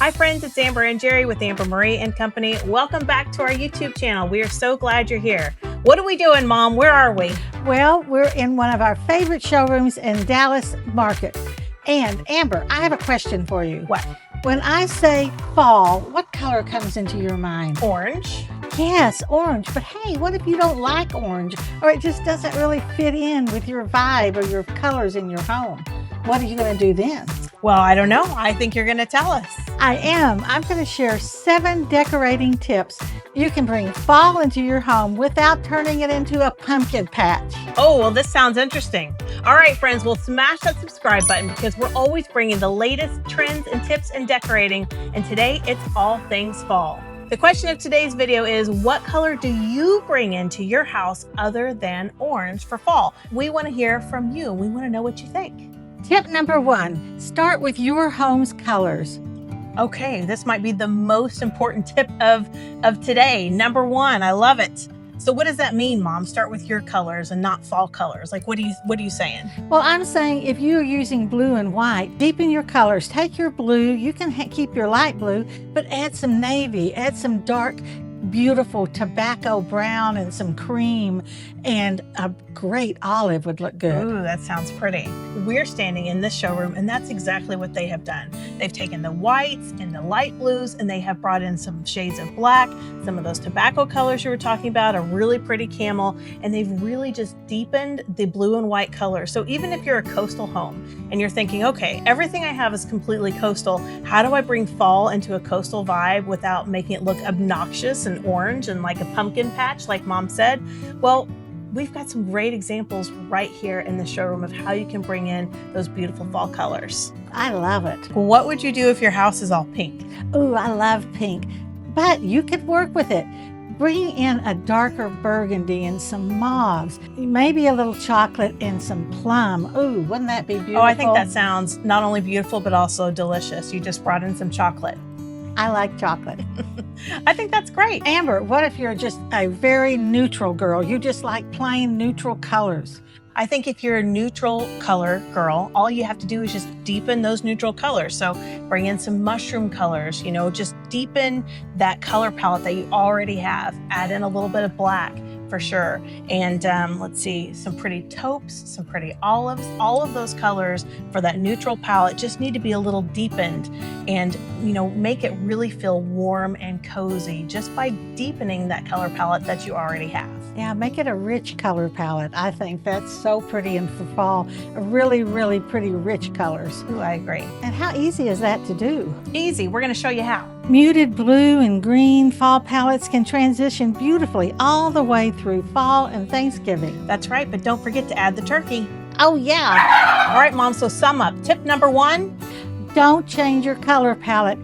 Hi friends, it's Amber and Jere with Amber Marie and Company. Welcome back to our YouTube channel. We are so glad you're here. What are we doing, Mom? Where are we? Well, we're in one of our favorite showrooms in Dallas Market. And Amber, I have a question for you. What? When I say fall, what color comes into your mind? Orange. Yes, orange. But hey, what if you don't like orange or it just doesn't really fit in with your vibe or your colors in your home? What are you going to do then? Well, I don't know. I think you're going to tell us. I am. I'm going to share 7 decorating tips you can bring fall into your home without turning it into a pumpkin patch. Oh, well, this sounds interesting. All right, friends, we'll smash that subscribe button because we're always bringing the latest trends and tips in decorating. And today it's all things fall. The question of today's video is, what color do you bring into your house other than orange for fall? We want to hear from you. We want to know what you think. Tip number 1, start with your home's colors. Okay, this might be the most important tip of today. Number 1, I love it. So what does that mean, Mom? Start with your colors and not fall colors. Like, what are you saying? Well, I'm saying if you're using blue and white, deepen your colors. Take your blue, you can keep your light blue, but add some navy, add some dark, beautiful tobacco brown and some cream, and a great olive would look good. Ooh, that sounds pretty. We're standing in this showroom and that's exactly what they have done. They've taken the whites and the light blues and they have brought in some shades of black, some of those tobacco colors you were talking about, a really pretty camel, and they've really just deepened the blue and white colors. So even if you're a coastal home and you're thinking, okay, everything I have is completely coastal, how do I bring fall into a coastal vibe without making it look obnoxious and orange and like a pumpkin patch, like Mom said? Well, we've got some great examples right here in the showroom of how you can bring in those beautiful fall colors. I love it. What would you do if your house is all pink? Ooh, I love pink, but you could work with it. Bring in a darker burgundy and some mauves, maybe a little chocolate and some plum. Ooh, wouldn't that be beautiful? Oh, I think that sounds not only beautiful, but also delicious. You just brought in some chocolate. I like chocolate. I think that's great. Amber, what if you're just a very neutral girl? You just like plain neutral colors. I think if you're a neutral color girl, all you have to do is just deepen those neutral colors. So bring in some mushroom colors, just deepen that color palette that you already have. Add in a little bit of black for sure. And let's see, some pretty taupes, some pretty olives, all of those colors for that neutral palette just need to be a little deepened and, make it really feel warm and cozy just by deepening that color palette that you already have. Yeah, make it a rich color palette. I think that's so pretty, and for fall, really, really pretty rich colors. Ooh, I agree. And how easy is that to do? Easy, we're gonna show you how. Muted blue and green fall palettes can transition beautifully all the way through fall and Thanksgiving. That's right, but don't forget to add the turkey. Oh yeah. All right, Mom, so sum up. Tip number 1. Don't change your color palette,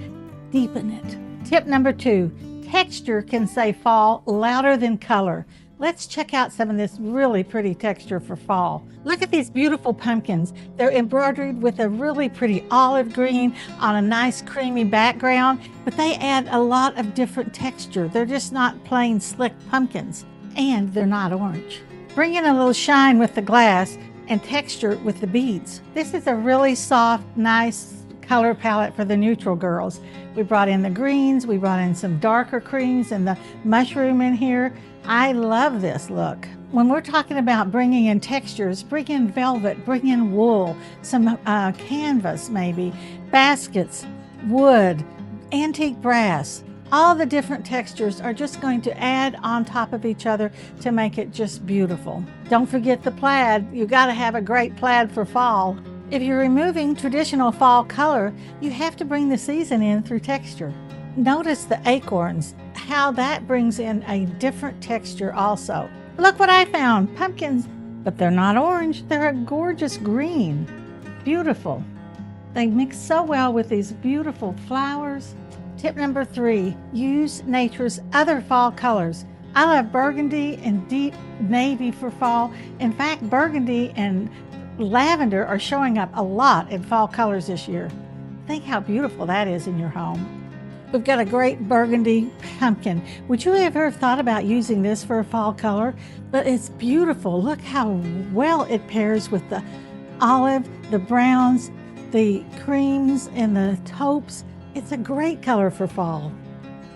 deepen it. Tip number 2, texture can say fall louder than color. Let's check out some of this really pretty texture for fall. Look at these beautiful pumpkins. They're embroidered with a really pretty olive green on a nice creamy background, but they add a lot of different texture. They're just not plain slick pumpkins, and they're not orange. Bring in a little shine with the glass and texture with the beads. This is a really soft, nice color palette for the neutral girls. We brought in the greens, we brought in some darker creams and the mushroom in here. I love this look. When we're talking about bringing in textures, bring in velvet, bring in wool, some canvas maybe, baskets, wood, antique brass. All the different textures are just going to add on top of each other to make it just beautiful. Don't forget the plaid. You gotta have a great plaid for fall. If you're removing traditional fall color, you have to bring the season in through texture. Notice the acorns, how that brings in a different texture also. Look what I found, pumpkins, but they're not orange, they're a gorgeous green. Beautiful. They mix so well with these beautiful flowers. Tip number 3, use nature's other fall colors. I love burgundy and deep navy for fall. In fact, burgundy and lavender are showing up a lot in fall colors this year. Think how beautiful that is in your home. We've got a great burgundy pumpkin. Would you ever have thought about using this for a fall color? But it's beautiful. Look how well it pairs with the olive, the browns, the creams, and the taupes. It's a great color for fall.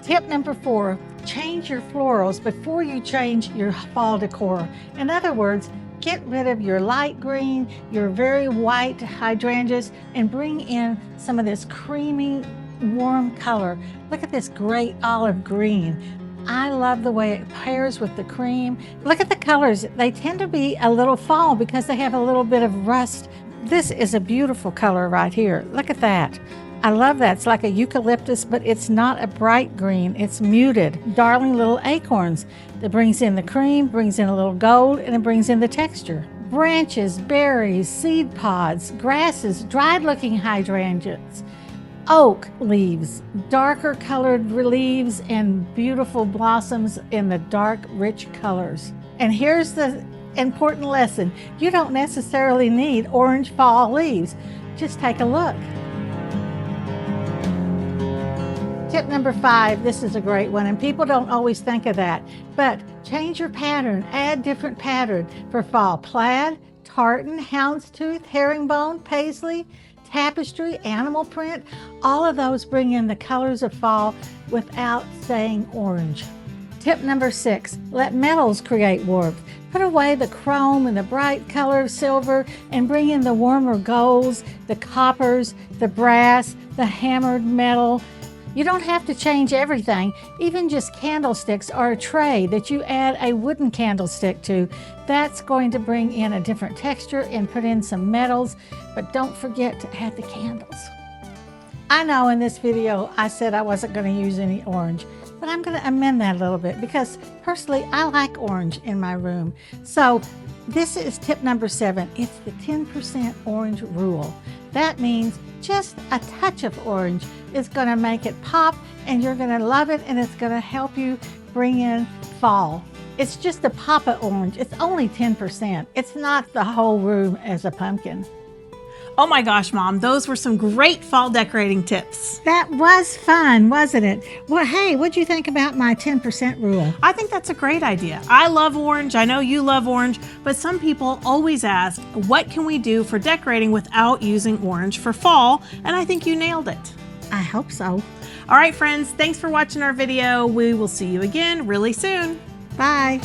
Tip number 4, change your florals before you change your fall decor. In other words, get rid of your light green, your very white hydrangeas, and bring in some of this creamy, warm color. Look at this great olive green. I love the way it pairs with the cream. Look at the colors. They tend to be a little fall because they have a little bit of rust. This is a beautiful color right here. Look at that. I love that. It's like a eucalyptus, but it's not a bright green. It's muted. Darling little acorns. That brings in the cream, brings in a little gold, and it brings in the texture. Branches, berries, seed pods, grasses, dried looking hydrangeas, oak leaves, darker colored leaves, and beautiful blossoms in the dark, rich colors. And here's the important lesson. You don't necessarily need orange fall leaves. Just take a look. Tip number 5, this is a great one, and people don't always think of that, but change your pattern, add different pattern for fall. Plaid, tartan, houndstooth, herringbone, paisley, tapestry, animal print, all of those bring in the colors of fall without saying orange. Tip number 6, let metals create warmth. Put away the chrome and the bright color of silver and bring in the warmer golds, the coppers, the brass, the hammered metal. You don't have to change everything, even just candlesticks or a tray that you add a wooden candlestick to. That's going to bring in a different texture and put in some metals, but don't forget to add the candles. I know in this video I said I wasn't going to use any orange, but I'm going to amend that a little bit because personally I like orange in my room. So this is tip number 7. It's the 10% orange rule. That means just a touch of orange is going to make it pop, and you're going to love it, and it's going to help you bring in fall. It's just a pop of orange. It's only 10%. It's not the whole room as a pumpkin. Oh my gosh, Mom, those were some great fall decorating tips. That was fun, wasn't it? Well, hey, what'd you think about my 10% rule? I think that's a great idea. I love orange. I know you love orange, but some people always ask, what can we do for decorating without using orange for fall? And I think you nailed it. I hope so. All right, friends, thanks for watching our video. We will see you again really soon. Bye.